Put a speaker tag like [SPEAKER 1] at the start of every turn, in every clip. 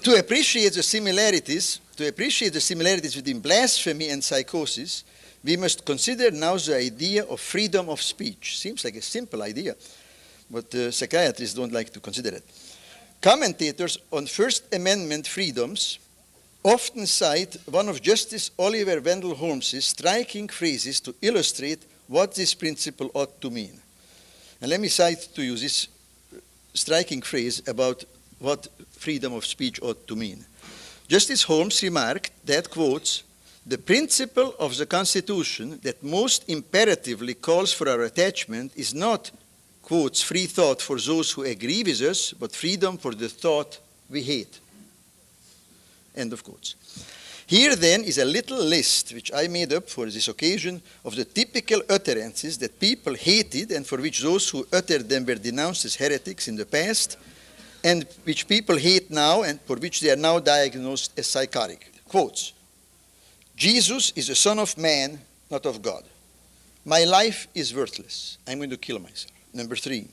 [SPEAKER 1] To appreciate the similarities between blasphemy and psychosis, we must consider now the idea of freedom of speech. Seems like a simple idea, but psychiatrists don't like to consider it. Commentators on First Amendment freedoms often cite one of Justice Oliver Wendell Holmes's striking phrases to illustrate what this principle ought to mean. And let me cite to you this striking phrase about what freedom of speech ought to mean. Justice Holmes remarked that, quotes, "The principle of the Constitution that most imperatively calls for our attachment is not, quotes, free thought for those who agree with us, but freedom for the thought we hate." End of quotes. Here then is a little list, which I made up for this occasion, of the typical utterances that people hated and for which those who uttered them were denounced as heretics in the past, and which people hate now and for which they are now diagnosed as psychotic. Quotes: "Jesus is the Son of Man, not of God. My life is worthless. I'm going to kill myself." Number 3,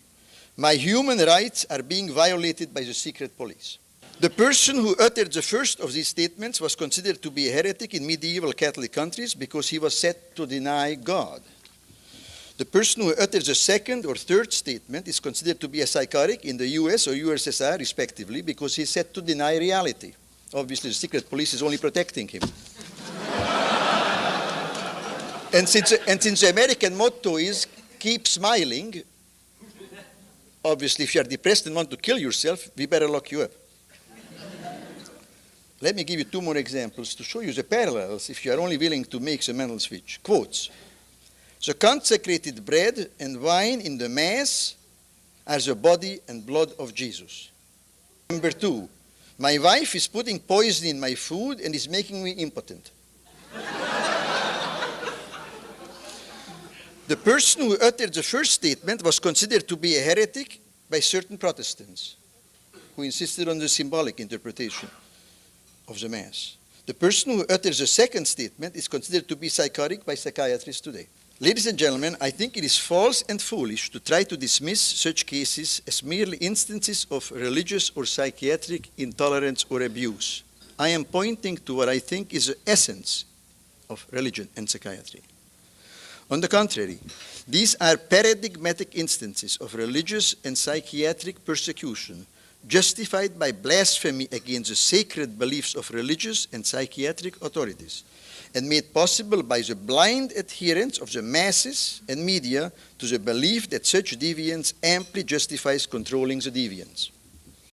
[SPEAKER 1] "My human rights are being violated by the secret police." The person who uttered the first of these statements was considered to be a heretic in medieval Catholic countries because he was said to deny God. The person who utters the second or third statement is considered to be a psychotic in the US or USSR, respectively, because he's said to deny reality. Obviously, the secret police is only protecting him. and since the American motto is keep smiling, obviously, if you are depressed and want to kill yourself, we better lock you up. Let me give you 2 more examples to show you the parallels if you are only willing to make the mental switch. Quotes: "The consecrated bread and wine in the Mass are the body and blood of Jesus." Number 2, "My wife is putting poison in my food and is making me impotent." The person who uttered the first statement was considered to be a heretic by certain Protestants who insisted on the symbolic interpretation of the Mass. The person who utters the second statement is considered to be psychotic by psychiatrists today. Ladies and gentlemen, I think it is false and foolish to try to dismiss such cases as merely instances of religious or psychiatric intolerance or abuse. I am pointing to what I think is the essence of religion and psychiatry. On the contrary, these are paradigmatic instances of religious and psychiatric persecution justified by blasphemy against the sacred beliefs of religious and psychiatric authorities, and made possible by the blind adherence of the masses and media to the belief that such deviance amply justifies controlling the deviants.